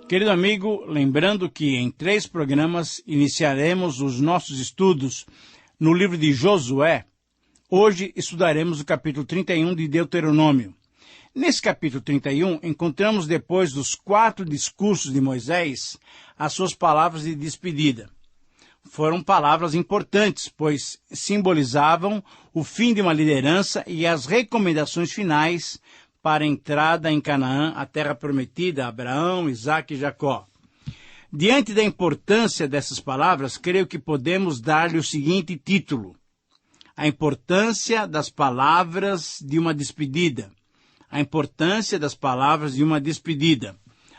Querido amigo, lembrando que em 3 programas iniciaremos os nossos estudos no livro de Josué. Hoje estudaremos o capítulo 31 de Deuteronômio. Nesse capítulo 31, encontramos, depois dos 4 discursos de Moisés, as suas palavras de despedida. Foram palavras importantes, pois simbolizavam o fim de uma liderança e as recomendações finais para a entrada em Canaã, a terra prometida a Abraão, Isaque e Jacó. Diante da importância dessas palavras, creio que podemos dar-lhe o seguinte título: a importância das palavras de uma despedida. A importância das palavras de uma despedida.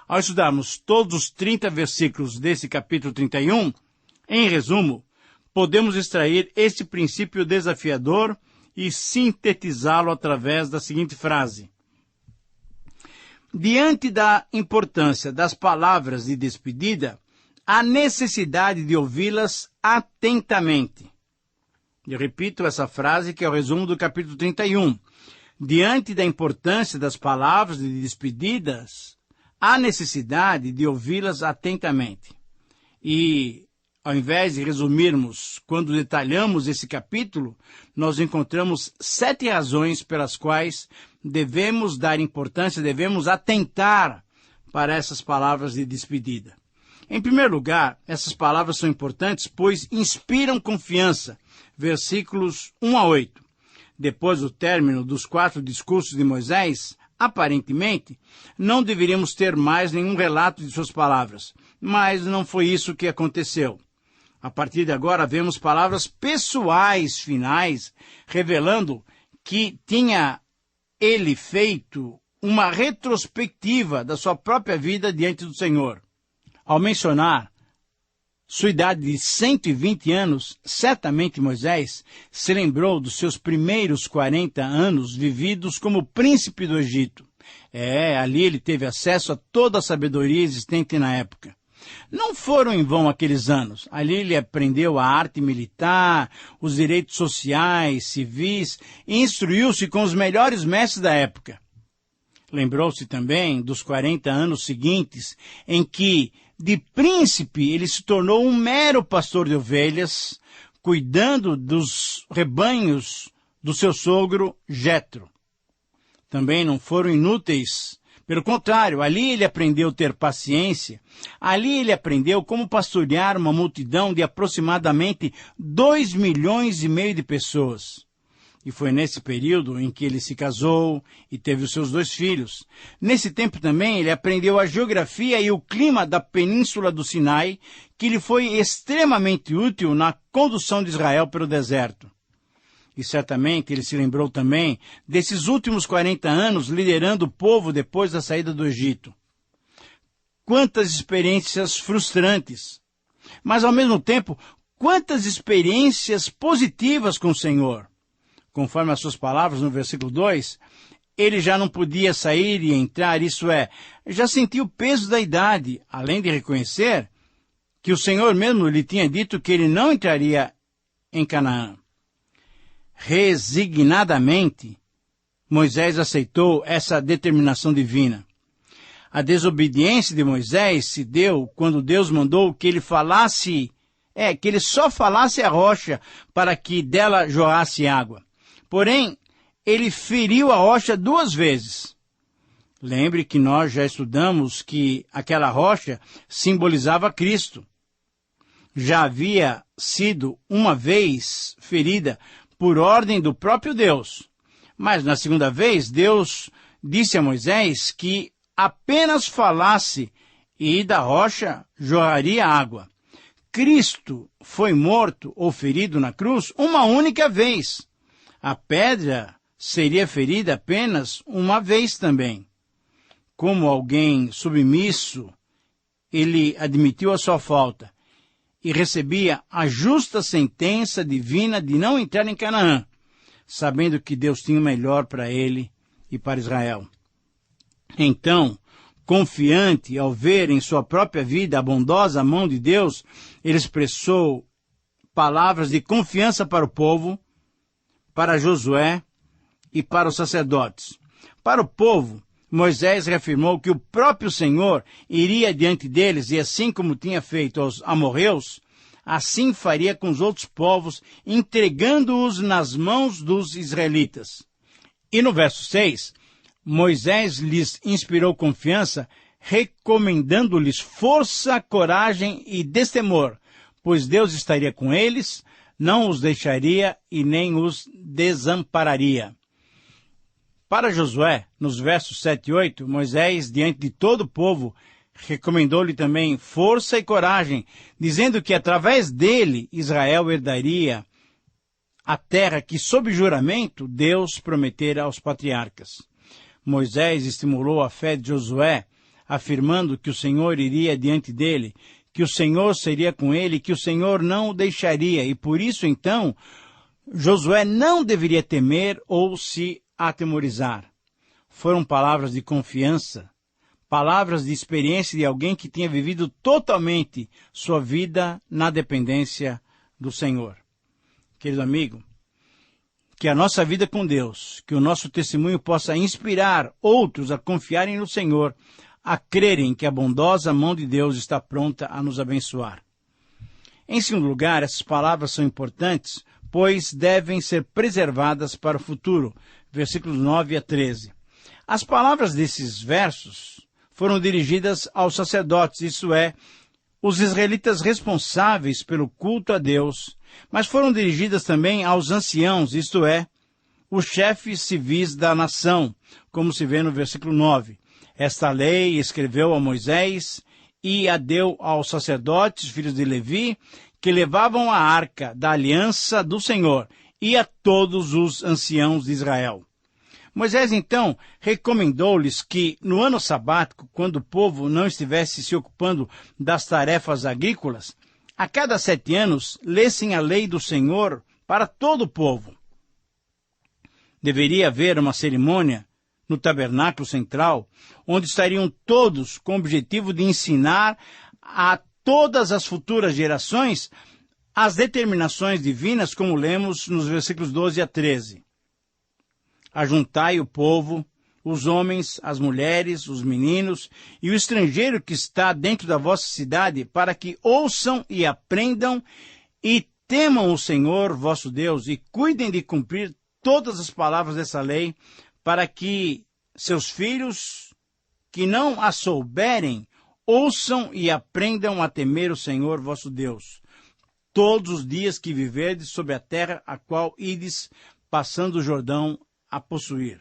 Ao estudarmos todos os 30 versículos desse capítulo 31, em resumo, podemos extrair este princípio desafiador e sintetizá-lo através da seguinte frase: diante da importância das palavras de despedida, há necessidade de ouvi-las atentamente. Eu repito essa frase, que é o resumo do capítulo 31. Diante da importância das palavras de despedidas, há necessidade de ouvi-las atentamente. E, ao invés de resumirmos, quando detalhamos esse capítulo, nós encontramos 7 razões pelas quais devemos dar importância, devemos atentar para essas palavras de despedida. Em primeiro lugar, essas palavras são importantes, pois inspiram confiança. Versículos 1 a 8. Depois do término dos 4 discursos de Moisés, aparentemente, não deveríamos ter mais nenhum relato de suas palavras. Mas não foi isso que aconteceu. A partir de agora, vemos palavras pessoais finais, revelando que tinha ele feito uma retrospectiva da sua própria vida diante do Senhor. Ao mencionar sua idade de 120 anos, certamente Moisés se lembrou dos seus primeiros 40 anos vividos como príncipe do Egito. Ali ele teve acesso a toda a sabedoria existente na época. Não foram em vão aqueles anos. Ali ele aprendeu a arte militar, os direitos sociais, civis, e instruiu-se com os melhores mestres da época. Lembrou-se também dos 40 anos seguintes, em que, de príncipe, ele se tornou um mero pastor de ovelhas, cuidando dos rebanhos do seu sogro Jetro. Também não foram inúteis. Pelo contrário, ali ele aprendeu a ter paciência. Ali ele aprendeu como pastorear uma multidão de aproximadamente 2,5 milhões de pessoas. E foi nesse período em que ele se casou e teve os seus 2 filhos. Nesse tempo também ele aprendeu a geografia e o clima da península do Sinai, que lhe foi extremamente útil na condução de Israel pelo deserto. E certamente ele se lembrou também desses últimos 40 anos liderando o povo depois da saída do Egito. Quantas experiências frustrantes! Mas ao mesmo tempo, quantas experiências positivas com o Senhor! Conforme as suas palavras no versículo 2, ele já não podia sair e entrar, isso é, já sentia o peso da idade, além de reconhecer que o Senhor mesmo lhe tinha dito que ele não entraria em Canaã. Resignadamente, Moisés aceitou essa determinação divina. A desobediência de Moisés se deu quando Deus mandou que ele que ele só falasse a rocha para que dela jorrasse água. Porém, ele feriu a rocha 2 vezes. Lembre que nós já estudamos que aquela rocha simbolizava Cristo. Já havia sido uma vez ferida por ordem do próprio Deus. Mas na segunda vez, Deus disse a Moisés que apenas falasse e da rocha jorraria água. Cristo foi morto ou ferido na cruz uma única vez. A pedra seria ferida apenas uma vez também. Como alguém submisso, ele admitiu a sua falta e recebia a justa sentença divina de não entrar em Canaã, sabendo que Deus tinha o melhor para ele e para Israel. Então, confiante ao ver em sua própria vida a bondosa mão de Deus, ele expressou palavras de confiança para o povo, para Josué e para os sacerdotes. Para o povo, Moisés reafirmou que o próprio Senhor iria diante deles e assim como tinha feito aos amorreus, assim faria com os outros povos, entregando-os nas mãos dos israelitas. E no verso 6, Moisés lhes inspirou confiança, recomendando-lhes força, coragem e destemor, pois Deus estaria com eles, não os deixaria e nem os desampararia. Para Josué, nos versos 7 e 8, Moisés, diante de todo o povo, recomendou-lhe também força e coragem, dizendo que através dele Israel herdaria a terra que, sob juramento, Deus prometera aos patriarcas. Moisés estimulou a fé de Josué, afirmando que o Senhor iria diante dele, que o Senhor seria com ele, que o Senhor não o deixaria, e por isso, então, Josué não deveria temer ou se atemorizar. Foram palavras de confiança, palavras de experiência de alguém que tinha vivido totalmente sua vida na dependência do Senhor. Querido amigo, que a nossa vida com Deus, que o nosso testemunho possa inspirar outros a confiarem no Senhor, a crerem que a bondosa mão de Deus está pronta a nos abençoar. Em segundo lugar, essas palavras são importantes, pois devem ser preservadas para o futuro. Versículos 9 a 13. As palavras desses versos foram dirigidas aos sacerdotes, isto é, os israelitas responsáveis pelo culto a Deus, mas foram dirigidas também aos anciãos, isto é, os chefes civis da nação, como se vê no versículo 9. Esta lei escreveu a Moisés e a deu aos sacerdotes, filhos de Levi, que levavam a arca da aliança do Senhor, e a todos os anciãos de Israel. Moisés, então, recomendou-lhes que, no ano sabático, quando o povo não estivesse se ocupando das tarefas agrícolas, a cada 7 anos, lessem a lei do Senhor para todo o povo. Deveria haver uma cerimônia no tabernáculo central, onde estariam todos com o objetivo de ensinar a todas as futuras gerações as determinações divinas, como lemos nos versículos 12 a 13. Ajuntai o povo, os homens, as mulheres, os meninos e o estrangeiro que está dentro da vossa cidade, para que ouçam e aprendam e temam o Senhor vosso Deus e cuidem de cumprir todas as palavras dessa lei, para que seus filhos, que não a souberem, ouçam e aprendam a temer o Senhor vosso Deus, todos os dias que viverdes sobre a terra a qual ides passando o Jordão a possuir.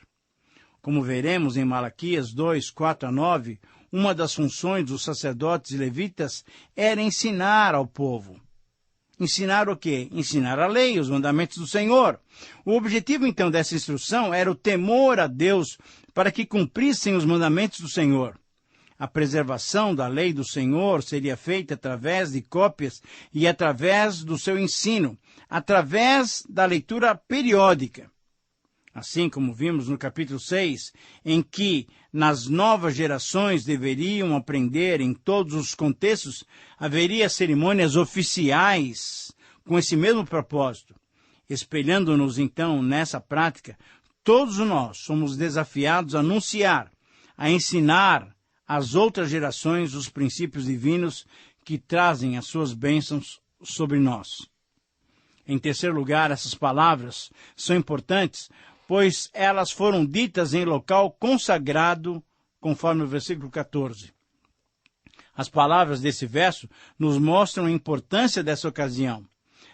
Como veremos em Malaquias 2, 4 a 9, uma das funções dos sacerdotes e levitas era ensinar ao povo. Ensinar o quê? Ensinar a lei, os mandamentos do Senhor. O objetivo, então, dessa instrução era o temor a Deus para que cumprissem os mandamentos do Senhor. A preservação da lei do Senhor seria feita através de cópias e através do seu ensino, através da leitura periódica. Assim como vimos no capítulo 6, em que nas novas gerações deveriam aprender em todos os contextos, haveria cerimônias oficiais com esse mesmo propósito. Espelhando-nos então nessa prática, todos nós somos desafiados a anunciar, a ensinar às outras gerações os princípios divinos que trazem as suas bênçãos sobre nós. Em terceiro lugar, essas palavras são importantes, pois elas foram ditas em local consagrado, conforme o versículo 14. As palavras desse verso nos mostram a importância dessa ocasião.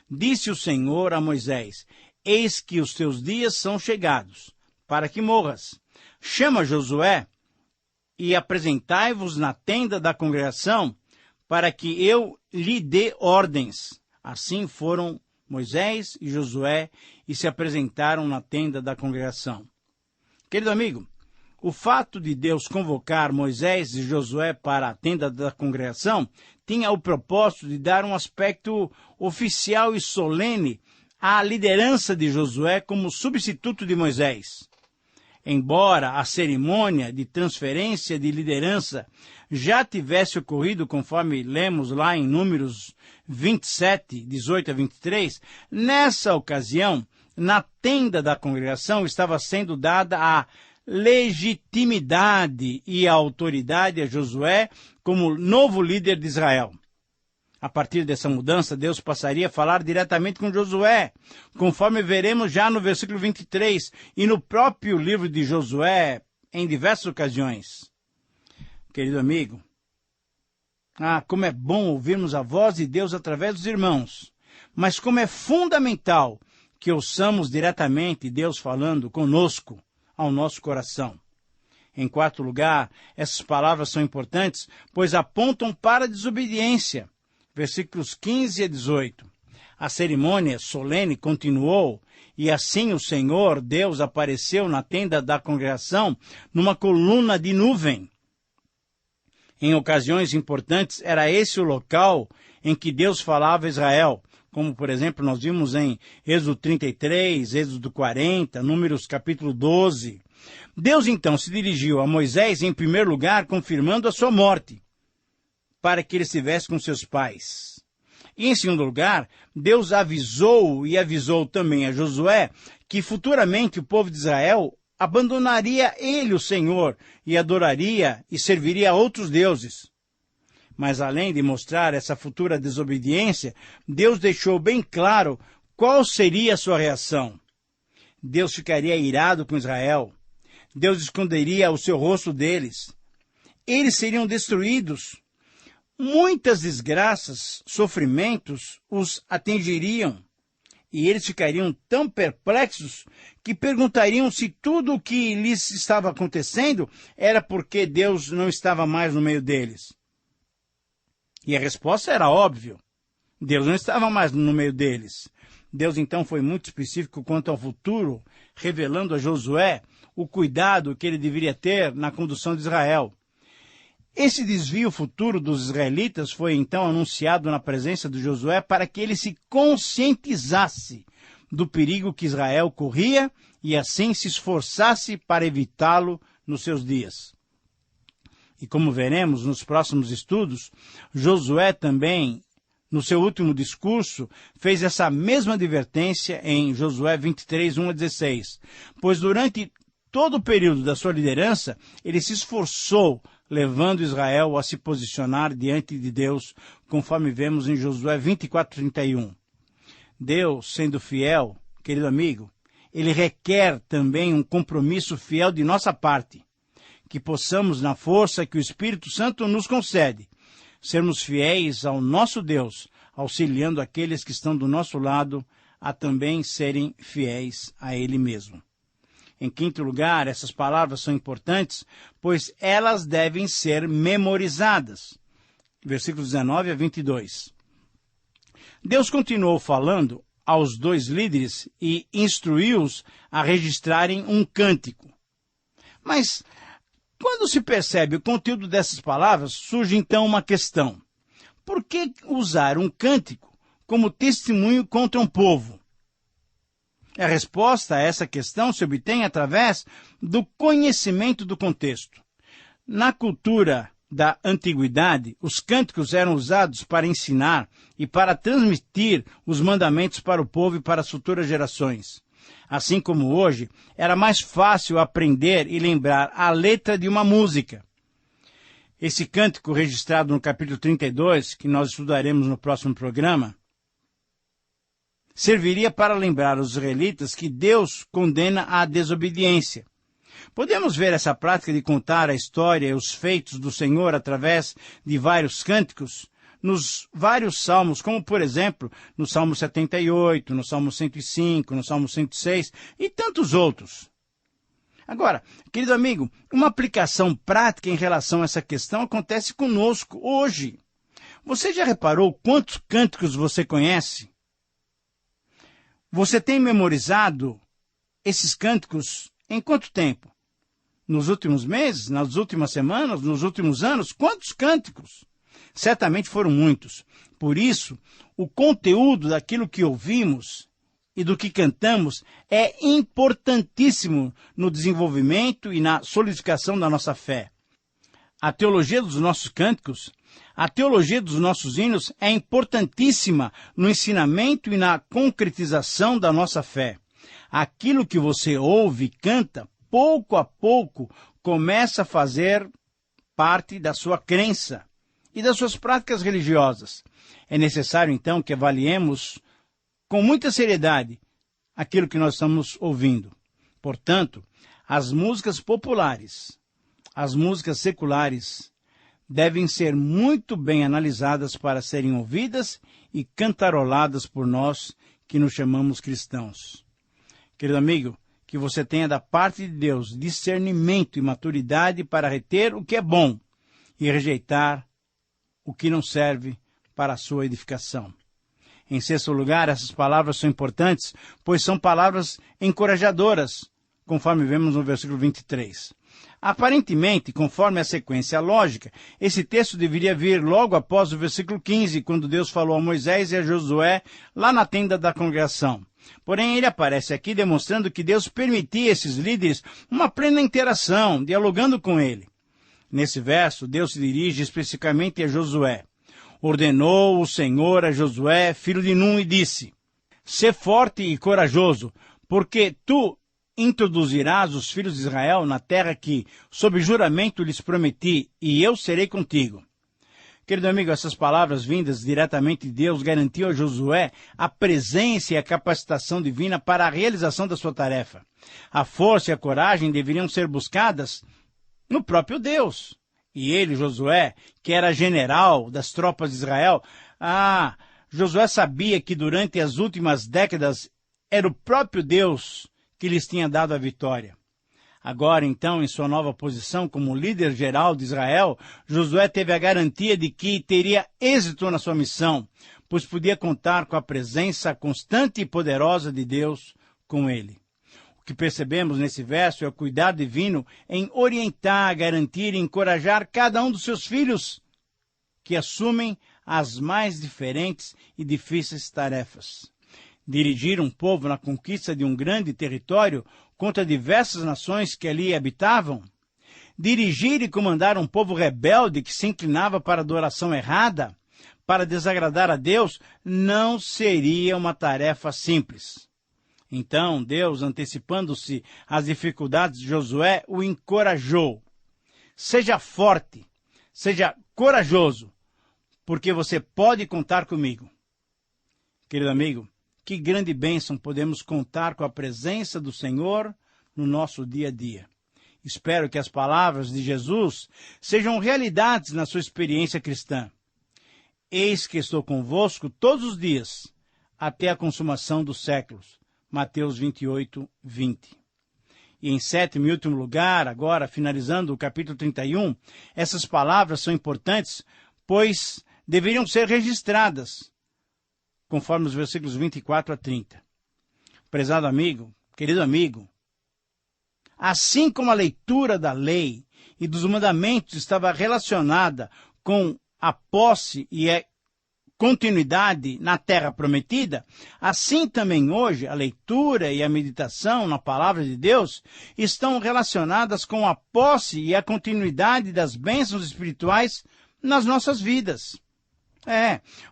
Disse o Senhor a Moisés: eis que os teus dias são chegados, para que morras. Chama Josué e apresentai-vos na tenda da congregação, para que eu lhe dê ordens. Assim foram Moisés e Josué e se apresentaram na tenda da congregação. Querido amigo, o fato de Deus convocar Moisés e Josué para a tenda da congregação tinha o propósito de dar um aspecto oficial e solene à liderança de Josué como substituto de Moisés. Embora a cerimônia de transferência de liderança já tivesse ocorrido, conforme lemos lá em Números 27, 18 a 23, nessa ocasião, na tenda da congregação estava sendo dada a legitimidade e autoridade a Josué como novo líder de Israel. A partir dessa mudança, Deus passaria a falar diretamente com Josué, conforme veremos já no versículo 23 e no próprio livro de Josué, em diversas ocasiões. Querido amigo, como é bom ouvirmos a voz de Deus através dos irmãos, mas como é fundamental que ouçamos diretamente Deus falando conosco ao nosso coração. Em quarto lugar, essas palavras são importantes, pois apontam para a desobediência. Versículos 15 a 18. A cerimônia solene continuou, e assim o Senhor, Deus, apareceu na tenda da congregação numa coluna de nuvem. Em ocasiões importantes, era esse o local em que Deus falava a Israel, como, por exemplo, nós vimos em Êxodo 33, Êxodo 40, Números capítulo 12. Deus, então, se dirigiu a Moisés, em primeiro lugar, confirmando a sua morte, para que ele estivesse com seus pais. E, em segundo lugar, Deus avisou e avisou também a Josué que futuramente o povo de Israel abandonaria ele, o Senhor, e adoraria e serviria a outros deuses. Mas, além de mostrar essa futura desobediência, Deus deixou bem claro qual seria a sua reação. Deus ficaria irado com Israel. Deus esconderia o seu rosto deles. Eles seriam destruídos. Muitas desgraças, sofrimentos os atingiriam. E eles ficariam tão perplexos que perguntariam se tudo o que lhes estava acontecendo era porque Deus não estava mais no meio deles. E a resposta era óbvia. Deus não estava mais no meio deles. Deus, então, foi muito específico quanto ao futuro, revelando a Josué o cuidado que ele deveria ter na condução de Israel. Esse desvio futuro dos israelitas foi, então, anunciado na presença de Josué para que ele se conscientizasse do perigo que Israel corria e, assim, se esforçasse para evitá-lo nos seus dias. E como veremos nos próximos estudos, Josué também, no seu último discurso, fez essa mesma advertência em Josué 23, 1 a 16. Pois durante todo o período da sua liderança, ele se esforçou, levando Israel a se posicionar diante de Deus, conforme vemos em Josué 24, 31. Deus, sendo fiel, querido amigo, ele requer também um compromisso fiel de nossa parte, que possamos, na força que o Espírito Santo nos concede, sermos fiéis ao nosso Deus, auxiliando aqueles que estão do nosso lado a também serem fiéis a Ele mesmo. Em quinto lugar, essas palavras são importantes, pois elas devem ser memorizadas. Versículos 19 a 22. Deus continuou falando aos dois líderes e instruiu-os a registrarem um cântico. Mas, quando se percebe o conteúdo dessas palavras, surge então uma questão. Por que usar um cântico como testemunho contra um povo? A resposta a essa questão se obtém através do conhecimento do contexto. Na cultura da antiguidade, os cânticos eram usados para ensinar e para transmitir os mandamentos para o povo e para as futuras gerações. Assim como hoje, era mais fácil aprender e lembrar a letra de uma música. Esse cântico registrado no capítulo 32, que nós estudaremos no próximo programa, serviria para lembrar os israelitas que Deus condena a desobediência. Podemos ver essa prática de contar a história e os feitos do Senhor através de vários cânticos nos vários salmos, como, por exemplo, no Salmo 78, no Salmo 105, no Salmo 106 e tantos outros. Agora, querido amigo, uma aplicação prática em relação a essa questão acontece conosco hoje. Você já reparou quantos cânticos você conhece? Você tem memorizado esses cânticos em quanto tempo? Nos últimos meses? Nas últimas semanas? Nos últimos anos? Quantos cânticos? Certamente foram muitos. Por isso, o conteúdo daquilo que ouvimos e do que cantamos é importantíssimo no desenvolvimento e na solidificação da nossa fé. A teologia dos nossos cânticos, a teologia dos nossos hinos é importantíssima no ensinamento e na concretização da nossa fé. Aquilo que você ouve e canta pouco a pouco começa a fazer parte da sua crença e das suas práticas religiosas. É necessário, então, que avaliemos com muita seriedade aquilo que nós estamos ouvindo. Portanto, as músicas populares, as músicas seculares, devem ser muito bem analisadas para serem ouvidas e cantaroladas por nós que nos chamamos cristãos. Querido amigo, que você tenha da parte de Deus discernimento e maturidade para reter o que é bom e rejeitar o que não serve para a sua edificação. Em sexto lugar, essas palavras são importantes, pois são palavras encorajadoras, conforme vemos no versículo 23. Aparentemente, conforme a sequência lógica, esse texto deveria vir logo após o versículo 15, quando Deus falou a Moisés e a Josué lá na tenda da congregação. Porém, ele aparece aqui demonstrando que Deus permitia a esses líderes uma plena interação, dialogando com ele. Nesse verso, Deus se dirige especificamente a Josué. Ordenou o Senhor a Josué, filho de Num, e disse: Sê forte e corajoso, porque tu introduzirás os filhos de Israel na terra que, sob juramento, lhes prometi, e eu serei contigo. Querido amigo, essas palavras vindas diretamente de Deus garantiam a Josué a presença e a capacitação divina para a realização da sua tarefa. A força e a coragem deveriam ser buscadas no próprio Deus. E ele, Josué, que era general das tropas de Israel, Josué sabia que durante as últimas décadas era o próprio Deus que lhes tinha dado a vitória. Agora, então, em sua nova posição como líder geral de Israel, Josué teve a garantia de que teria êxito na sua missão, pois podia contar com a presença constante e poderosa de Deus com ele. O que percebemos nesse verso é o cuidado divino em orientar, garantir e encorajar cada um dos seus filhos, que assumem as mais diferentes e difíceis tarefas. Dirigir um povo na conquista de um grande território contra diversas nações que ali habitavam, dirigir e comandar um povo rebelde que se inclinava para a adoração errada, para desagradar a Deus, não seria uma tarefa simples. Então, Deus, antecipando-se às dificuldades de Josué, o encorajou. Seja forte, seja corajoso, porque você pode contar comigo. Querido amigo, que grande bênção podemos contar com a presença do Senhor no nosso dia a dia. Espero que as palavras de Jesus sejam realidades na sua experiência cristã. Eis que estou convosco todos os dias, até a consumação dos séculos. Mateus 28, 20. E em sétimo e último lugar, agora finalizando o capítulo 31, essas palavras são importantes, pois deveriam ser registradas, conforme os versículos 24 a 30. Prezado amigo, querido amigo, assim como a leitura da lei e dos mandamentos estava relacionada com a posse e a continuidade na terra prometida, assim também hoje a leitura e a meditação na palavra de Deus estão relacionadas com a posse e a continuidade das bênçãos espirituais nas nossas vidas.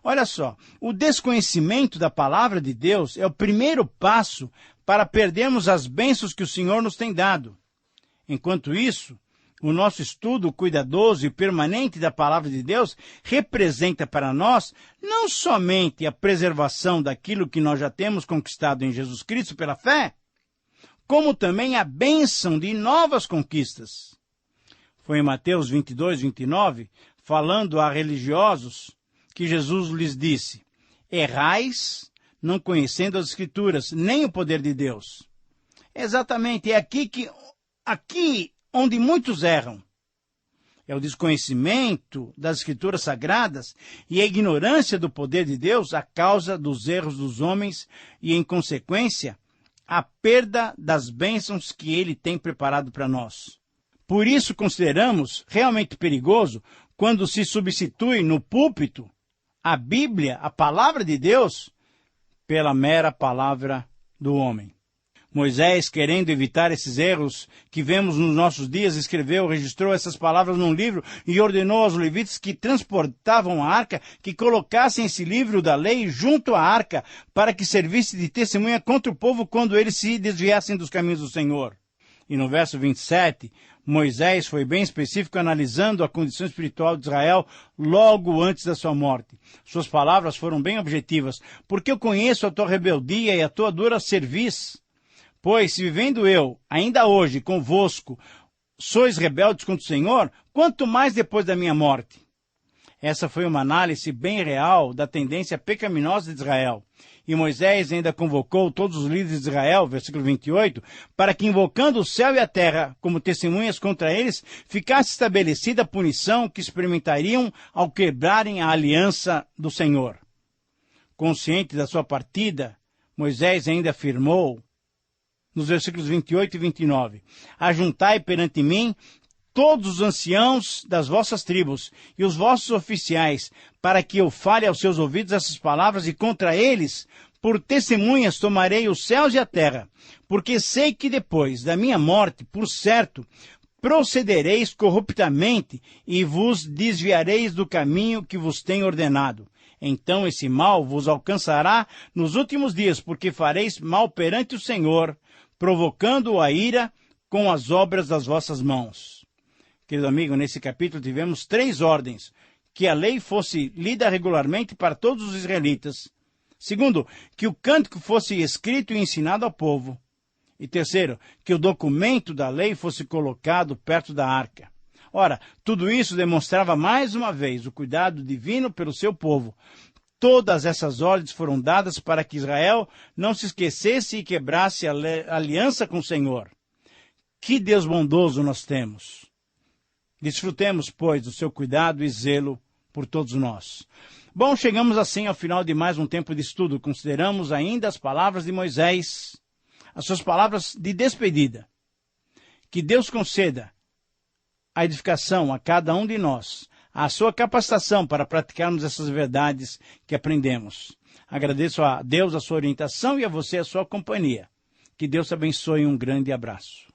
Olha só, o desconhecimento da palavra de Deus é o primeiro passo para perdermos as bênçãos que o Senhor nos tem dado. Enquanto isso, o nosso estudo cuidadoso e permanente da palavra de Deus representa para nós não somente a preservação daquilo que nós já temos conquistado em Jesus Cristo pela fé, como também a bênção de novas conquistas. Foi em Mateus 22, 29, falando a religiosos, que Jesus lhes disse: errais, não conhecendo as Escrituras, nem o poder de Deus. Exatamente, é aqui onde muitos erram. É o desconhecimento das Escrituras Sagradas e a ignorância do poder de Deus a causa dos erros dos homens e, em consequência, a perda das bênçãos que Ele tem preparado para nós. Por isso consideramos realmente perigoso quando se substitui no púlpito a Bíblia, a palavra de Deus, pela mera palavra do homem. Moisés, querendo evitar esses erros que vemos nos nossos dias, registrou essas palavras num livro e ordenou aos levitas que transportavam a arca que colocassem esse livro da lei junto à arca para que servisse de testemunha contra o povo quando eles se desviassem dos caminhos do Senhor. E no verso 27, Moisés foi bem específico analisando a condição espiritual de Israel logo antes da sua morte. Suas palavras foram bem objetivas. Porque eu conheço a tua rebeldia e a tua dura cerviz. Pois, se vivendo eu, ainda hoje, convosco, sois rebeldes contra o Senhor, quanto mais depois da minha morte. Essa foi uma análise bem real da tendência pecaminosa de Israel. E Moisés ainda convocou todos os líderes de Israel, versículo 28, para que, invocando o céu e a terra como testemunhas contra eles, ficasse estabelecida a punição que experimentariam ao quebrarem a aliança do Senhor. Consciente da sua partida, Moisés ainda afirmou, nos versículos 28 e 29, ajuntai perante mim todos os anciãos das vossas tribos e os vossos oficiais, para que eu fale aos seus ouvidos essas palavras, e contra eles, por testemunhas, tomarei os céus e a terra, porque sei que depois da minha morte, por certo, procedereis corruptamente e vos desviareis do caminho que vos tenho ordenado. Então esse mal vos alcançará nos últimos dias, porque fareis mal perante o Senhor, provocando a ira com as obras das vossas mãos. Querido amigo, nesse capítulo tivemos 3 ordens: que a lei fosse lida regularmente para todos os israelitas. Segundo, que o cântico fosse escrito e ensinado ao povo. E terceiro, que o documento da lei fosse colocado perto da arca. Ora, tudo isso demonstrava mais uma vez o cuidado divino pelo seu povo. Todas essas ordens foram dadas para que Israel não se esquecesse e quebrasse a aliança com o Senhor. Que Deus bondoso nós temos! Desfrutemos, pois, do seu cuidado e zelo por todos nós. Bom, chegamos assim ao final de mais um tempo de estudo. Consideramos ainda as palavras de Moisés, as suas palavras de despedida. Que Deus conceda a edificação a cada um de nós, a sua capacitação para praticarmos essas verdades que aprendemos. Agradeço a Deus a sua orientação e a você a sua companhia. Que Deus te abençoe e um grande abraço.